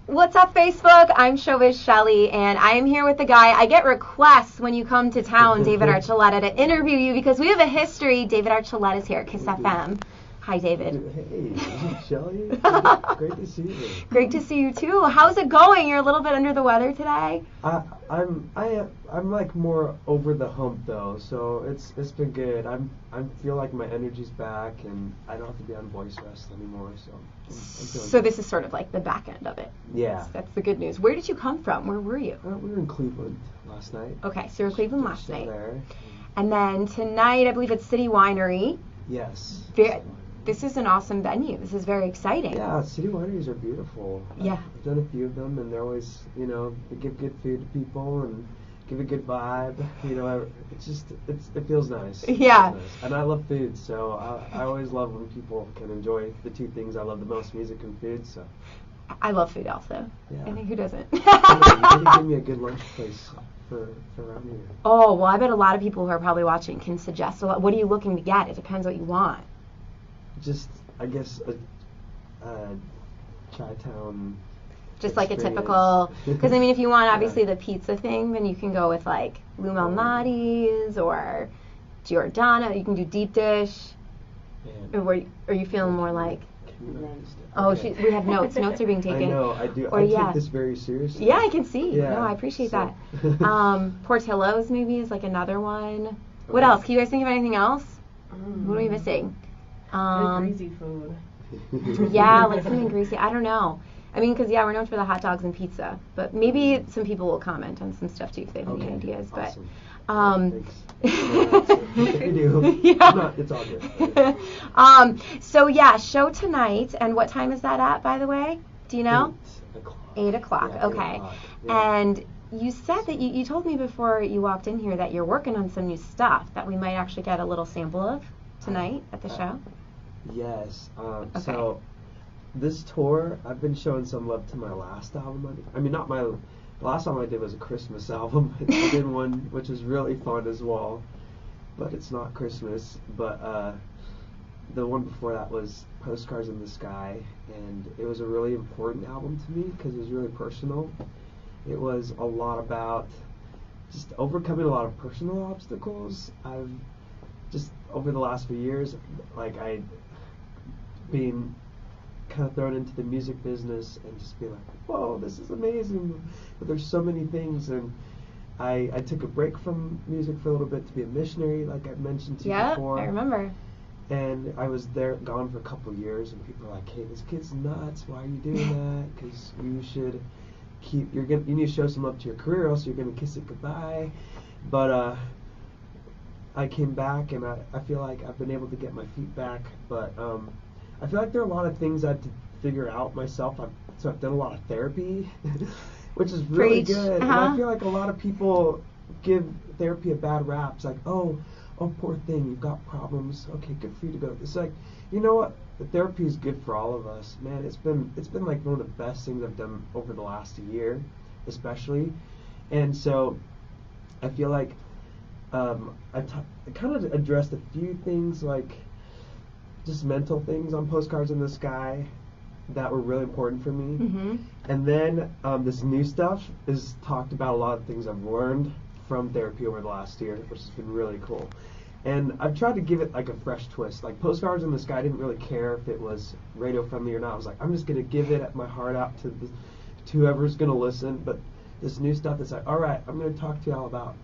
What's up, Facebook? I'm Showbiz Shelley, and I am here with the guy. I get requests when you come to town, David Archuleta, to interview you because we have a history. David Archuleta is here at KISS FM. Hi, David. Hey, Shelley. Great to see you. Great to see you too. How's it going? You're a little bit under the weather today. I'm like more over the hump though, so it's been good. I feel like my energy's back, and I don't have to be on voice rest anymore. So I'm feeling So good. this is sort of like the back end of it. Yeah. That's the good news. Where did you come from? Where were you? We were in Cleveland last night. Okay, so you were in Cleveland Just last night. There. And then tonight, I believe it's City Winery. Yes. This is an awesome venue. This is very exciting. Yeah, city wineries are beautiful. Yeah. I've done a few of them, and they're always, they give good food to people and give a good vibe. It feels nice. Yeah. It feels nice. And I love food, so I always love when people can enjoy the two things I love the most, music and food. So. I love food also. Yeah. I think who doesn't? You gotta give me a good lunch place for around here. Oh, well, I bet a lot of people who are probably watching can suggest a lot. What are you looking to get? It depends what you want. Just, I guess, a Chi-Town. Just like a experience. typical, because I mean, if you want obviously Yeah. the pizza thing, then you can go with like Lou Malnati's or Giordano. You can do deep dish. Man. Or are you feeling more like? Oh, Okay. we have notes. Notes are being taken. I know, I do. Or, I yeah. take this very seriously. Yeah, I can see. Yeah, No, I appreciate so- that. Portillo's maybe is like another one. What Okay. else? Can you guys think of anything else? What are we missing? Greasy food. Yeah, like something greasy. I don't know. I mean, because we're known for the hot dogs and pizza, but maybe some people will comment on some stuff too if they have any ideas. Awesome. But If you do, Yeah. it's all good. So yeah, show tonight, and what time is that at, by the way? Do you know? 8 o'clock. Yeah, 8 Okay. o'clock. Yeah. And you said that you told me before you walked in here that you're working on some new stuff that we might actually get a little sample of tonight at the show. Yes. Okay. So this tour, I've been showing some love to my last album. I mean, not the last album I did was a Christmas album. I did one which was really fun as well, but it's not Christmas. But the one before that was Postcards in the Sky, and it was a really important album to me because it was really personal. It was a lot about just overcoming a lot of personal obstacles. I've just over the last few years, like I being kind of thrown into the music business and just be like, whoa, this is amazing, but there's so many things. And I took a break from music for a little bit to be a missionary, like I mentioned to you before. I remember. And I was gone for a couple of years, and people are like, hey, this kid's nuts, why are you doing that? Because you should you need to show some love to your career, else you're going to kiss it goodbye. But I came back, and I feel like I've been able to get my feet back, but I feel like there are a lot of things I have to figure out myself. So I've done a lot of therapy, which is really Preach. good. And I feel like a lot of people give therapy a bad rap. It's like, oh, poor thing, you've got problems. Okay, good for you to go. It's like, you know what? The therapy is good for all of us, man. It's been like one of the best things I've done over the last year, especially. And so I feel like I kind of addressed a few things, like just mental things on Postcards in the Sky that were really important for me. Mm-hmm. And then this new stuff is talked about a lot of things I've learned from therapy over the last year, which has been really cool. And I've tried to give it like a fresh twist. Like Postcards in the Sky, I didn't really care if it was radio friendly or not. I was like, I'm just gonna give it my heart out to whoever's gonna listen. But this new stuff is like, all right, I'm gonna talk to y'all about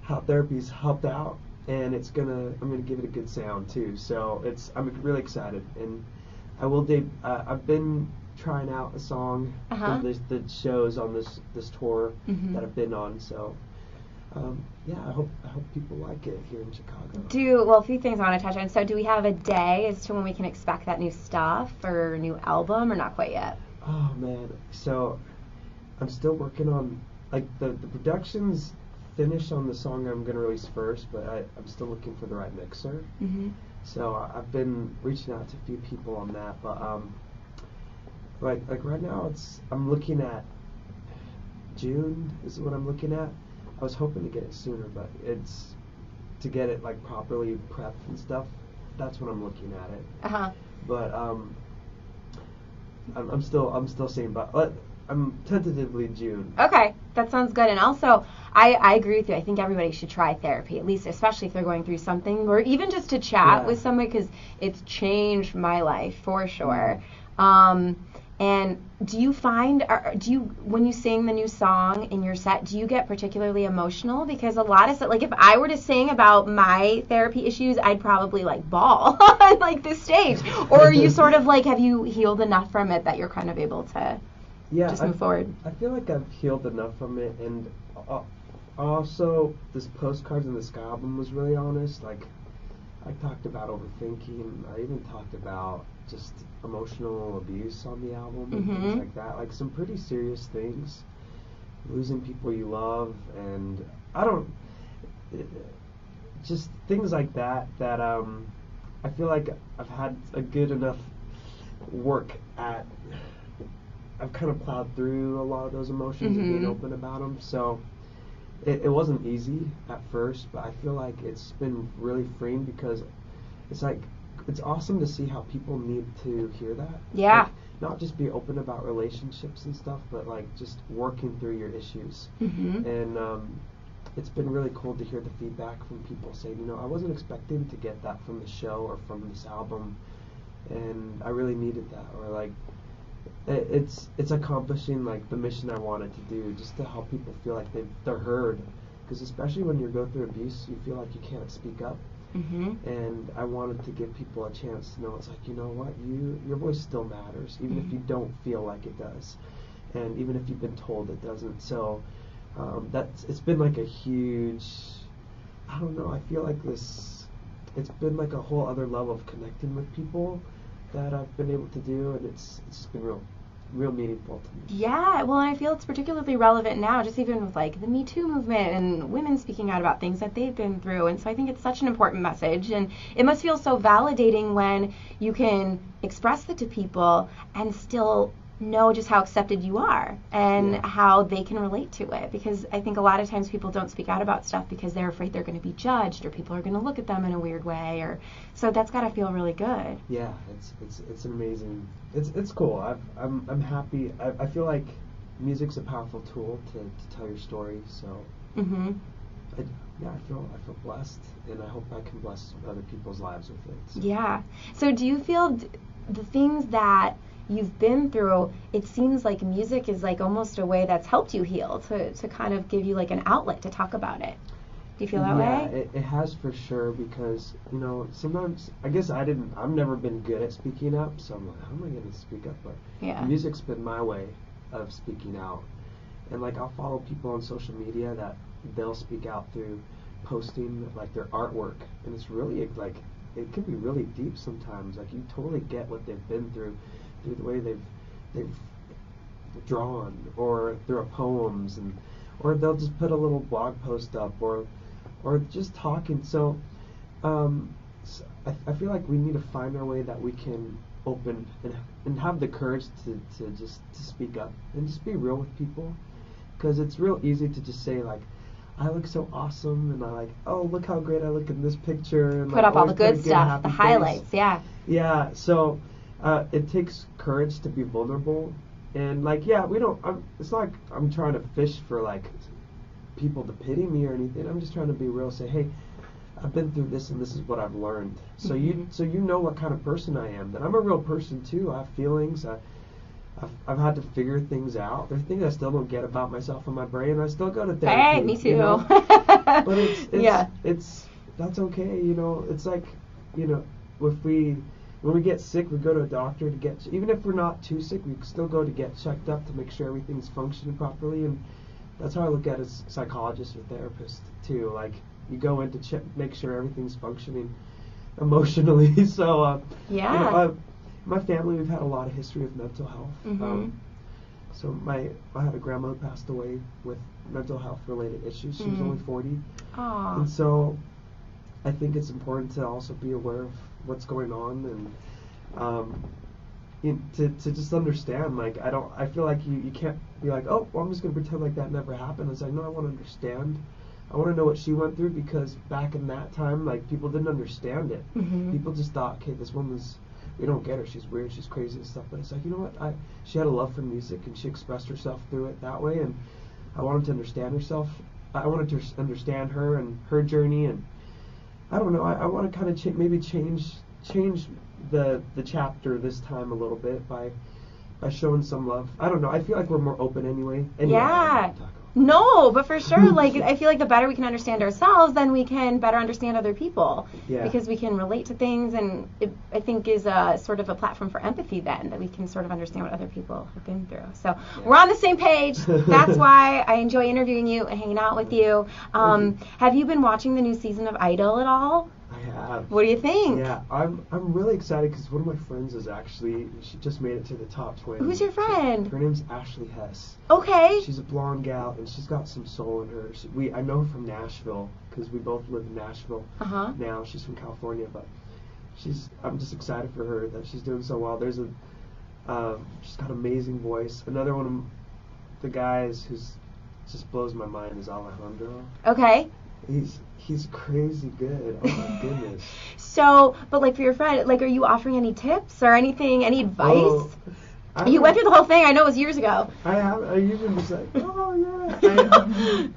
how therapy's helped out, and I'm gonna give it a good sound too. So I'm really excited, and I've been trying out a song from the shows on this tour that I've been on. So I hope people like it here in Chicago. A few things I want to touch on. So do we have a day as to when we can expect that new stuff or new album, or not quite yet? Oh man, so I'm still working on like the production's finished on the song I'm gonna release first, but I'm still looking for the right mixer. Mm-hmm. So I've been reaching out to a few people on that, but like right now I'm looking at June is what I'm looking at. I was hoping to get it sooner, but it's to get it like properly prepped and stuff. That's when I'm looking at it. But I'm still seeing. But I'm tentatively June. Okay, that sounds good. And also, I agree with you. I think everybody should try therapy, at least, especially if they're going through something, or even just to chat with somebody, because it's changed my life for sure. And do you find, when you sing the new song in your set, do you get particularly emotional? Because a lot of stuff, like if I were to sing about my therapy issues, I'd probably like bawl on like the stage. Or are you sort of like, have you healed enough from it that you're kind of able to just move forward? I feel like I've healed enough from it, and also this Postcards and the Sky album was really honest. Like I talked about overthinking. I even talked about just emotional abuse on the album and things like that. Like some pretty serious things. Losing people you love, and just things like that I feel like I've had a good enough work at. I've kind of plowed through a lot of those emotions and being open about them. So it wasn't easy at first, but I feel like it's been really freeing, because it's like it's awesome to see how people need to hear that. Yeah. Like, not just be open about relationships and stuff, but like just working through your issues. And it's been really cool to hear the feedback from people saying, you know, I wasn't expecting to get that from the show or from this album, and I really needed that. Or like it's accomplishing like the mission I wanted to do, just to help people feel like they're heard, because especially when you go through abuse, you feel like you can't speak up. And I wanted to give people a chance to know it's like, you know what, your voice still matters, even if you don't feel like it does, and even if you've been told it doesn't. So it's been like a huge, I don't know, I feel like it's been like a whole other level of connecting with people that I've been able to do, and it's just been real meaningful to me. Yeah, well, and I feel it's particularly relevant now, just even with like the Me Too movement and women speaking out about things that they've been through. And so I think it's such an important message, and it must feel so validating when you can express it to people and still know just how accepted you are and how they can relate to it. Because I think a lot of times people don't speak out about stuff because they're afraid they're going to be judged, or people are going to look at them in a weird way, or so that's got to feel really good. Yeah, it's amazing. It's cool. I'm happy. I feel like music's a powerful tool to tell your story. So I feel blessed, and I hope I can bless other people's lives with it. So. Yeah. So do you feel the things that you've been through, it seems like music is like almost a way that's helped you heal, to kind of give you like an outlet to talk about it. Do you feel that way? Yeah, it has for sure, because, you know, sometimes, I guess I've never been good at speaking up, so I'm like, how am I going to speak up? But music's been my way of speaking out. And like, I'll follow people on social media that they'll speak out through posting like their artwork, and it's really like, it can be really deep sometimes. Like, you totally get what they've been through the way they've drawn, or through poems, or they'll just put a little blog post up, or just talking. So I feel like we need to find our way that we can open and have the courage to speak up and just be real with people, because it's real easy to just say like, I look so awesome, and I like, oh, look how great I look in this picture, and put like, up all the good stuff, the highlights. Yeah, so it takes courage to be vulnerable, and like, it's not like I'm trying to fish for like people to pity me or anything. I'm just trying to be real, say, hey, I've been through this, and this is what I've learned. So you know what kind of person I am. That I'm a real person too. I have feelings. I've had to figure things out. There's things I still don't get about myself and my brain. I still go to therapy. Hey, me too. You know? But it's that's okay. You know, it's like, you know, when we get sick, we go to a doctor to get, even if we're not too sick, we still go to get checked up to make sure everything's functioning properly. And that's how I look at it as a psychologist or therapist too. Like, you go in to make sure everything's functioning emotionally. So you know, my family, we've had a lot of history of mental health. So I had a grandma who passed away with mental health related issues. She was only 40. Aww. And so I think it's important to also be aware of what's going on, and to just understand. Like, I feel like you can't be like, oh, well, I'm just going to pretend like that never happened. It's like, no, I want to understand. I want to know what she went through, because back in that time, like, people didn't understand it. People just thought, okay, this woman's we don't get her. She's weird. She's crazy and stuff. But it's like, you know what? She had a love for music, and she expressed herself through it that way. And I wanted to understand herself. I wanted to understand her and her journey. And I don't know. I want to kind of maybe change the chapter this time a little bit by showing some love. I don't know. I feel like we're more open anyway. Yeah. No, but for sure, like, I feel like the better we can understand ourselves, then we can better understand other people. Yeah. Because we can relate to things, and it, I think, is a sort of a platform for empathy then, that we can sort of understand what other people have been through. So we're on the same page. That's why I enjoy interviewing you and hanging out with you. Have you been watching the new season of Idol at all? I have. What do you think? Yeah, I'm really excited because one of my friends she just made it to the top 20. Who's your friend? Her name's Ashley Hess. Okay. She's a blonde gal, and she's got some soul in her. I know her from Nashville because we both live in Nashville now. She's from California, but I'm just excited for her that she's doing so well. There's she's got an amazing voice. Another one of the guys who's just blows my mind is Alejandro. Okay. He's crazy good. Oh my goodness. So, but like for your friend, like, are you offering any tips or anything, any advice? Oh, you went through the whole thing. I know it was years ago. I have. I usually just like, oh yeah.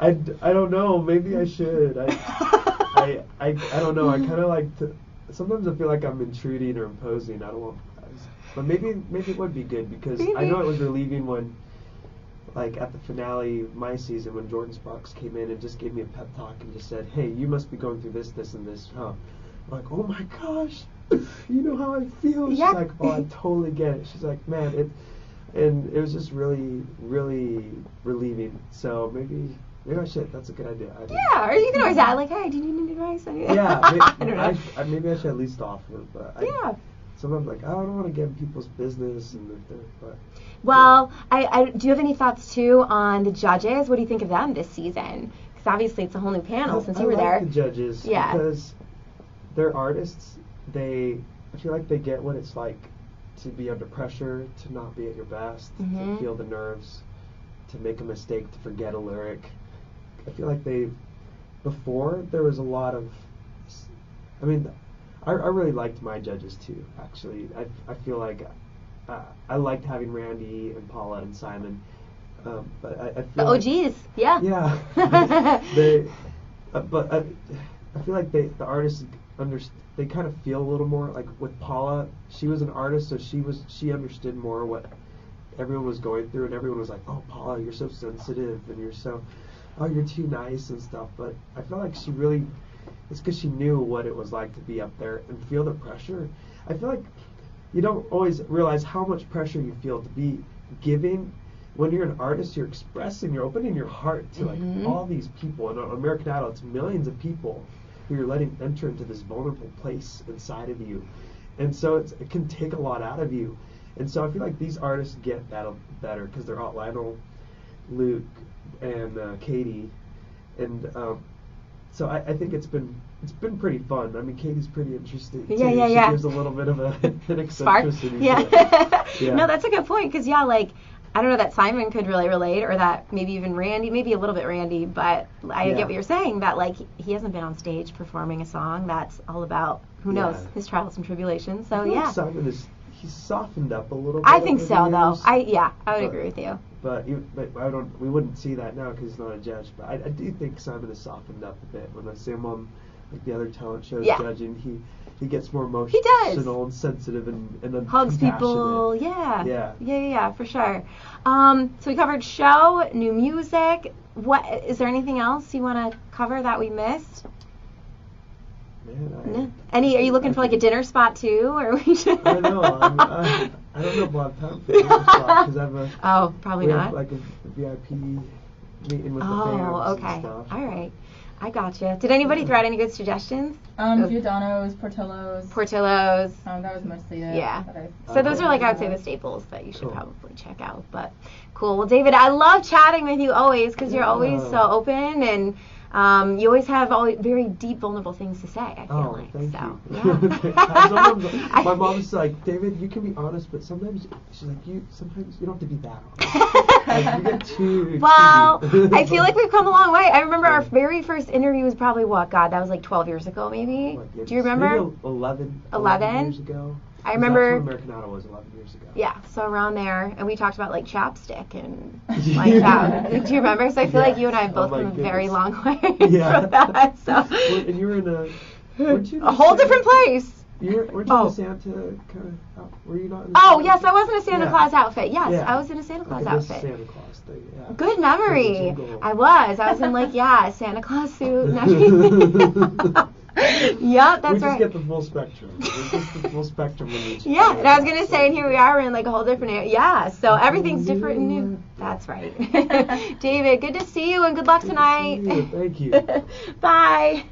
I don't know. Maybe I should. I don't know. I kind of like to. Sometimes I feel like I'm intruding or imposing. I don't want. But maybe it would be good because I know it was relieving when, like at the finale my season, when Jordan Sparks came in and just gave me a pep talk and just said, hey, you must be going through this, and this. I'm like, oh my gosh, you know how I feel. She's like, oh, I totally get it. She's like, man, it was just really, really relieving. So maybe I should. That's a good idea. Yeah, or you can always add like, hey, do you need any advice? Yeah, I don't know. Maybe I should at least offer, but sometimes like I don't want to get in people's business but. Well, I do you have any thoughts too on the judges? What do you think of them this season? Because obviously it's a whole new panel since you were there. I like the judges because they're artists. I feel like they get what it's like to be under pressure, to not be at your best, to feel the nerves, to make a mistake, to forget a lyric. I feel like before there was a lot of, I mean, I really liked my judges too, actually. I feel like I liked having Randy and Paula and Simon, but I feel the OGs, yeah. Yeah. But I feel like the artists they kind of feel a little more like with Paula. She was an artist, so she understood more what everyone was going through, and everyone was like, "Oh, Paula, you're so sensitive, and you're too nice and stuff." But I felt like it's because she knew what it was like to be up there and feel the pressure. I feel like you don't always realize how much pressure you feel to be giving. When you're an artist, you're you're opening your heart to like all these people. And on American Idol, it's millions of people who you're letting enter into this vulnerable place inside of you. And so it can take a lot out of you. And so I feel like these artists get that better because they're all Lionel, Luke, and Katie. And so I think it's been pretty fun. I mean, Katie's pretty interesting too. Yeah. She gives a little bit of an eccentricity. Yeah. No, that's a good point because like I don't know that Simon could really relate, or that maybe even Randy, maybe a little bit Randy, but I get what you're saying, that like he hasn't been on stage performing a song that's all about who knows his trials and tribulations. So Simon he's softened up a little bit. I think so though. I would agree with you. But we wouldn't see that now because he's not a judge. But I do think Simon has softened up a bit. When I see him on like the other talent shows judging, he gets more emotional and sensitive and hugs people. Yeah, for sure. So we covered show, new music. What is there anything else you want to cover that we missed? Man, are you looking for like a dinner spot too, or we should? I know. I don't know if we'll have time for a dinner spot because I have probably not. Have like a VIP meeting with the fans and stuff. All right. I gotcha. Did anybody throw out any good suggestions? Giordano's, Portillo's. That was mostly it. Yeah. So those are like, I would say, the staples that you should probably check out. But cool. Well, David, I love chatting with you always because you're always so open and you always have very deep, vulnerable things to say, I feel like. Thank you. Yeah. My mom's like, David, you can be honest, but sometimes she's like, sometimes you don't have to be that honest. Like, you get too Well, I feel like we've come a long way. I remember our very first interview was probably that was like 12 years ago, maybe. Do you remember? Maybe 11 years ago. I remember. That's what American Idol was 11 years ago. Yeah, so around there, and we talked about like chapstick and like that. Do you remember? So I feel like you and I have both come a very long way from that. So. And you were in a whole different place. Weren't you in a Santa kind of? Were you not? Yes, I was in a Santa Claus outfit. Yes, I was in a Santa Claus outfit. Santa Claus thing. Yeah. Good memory. I was in like Santa Claus suit and everything. Yep, that's right. We just get the full spectrum. The full spectrum of each. Yeah, and I was gonna say, and here we are, we're in like a whole different area. Yeah, so everything's different and new. That's right. David, good to see you, and good luck tonight. Thank you. Bye.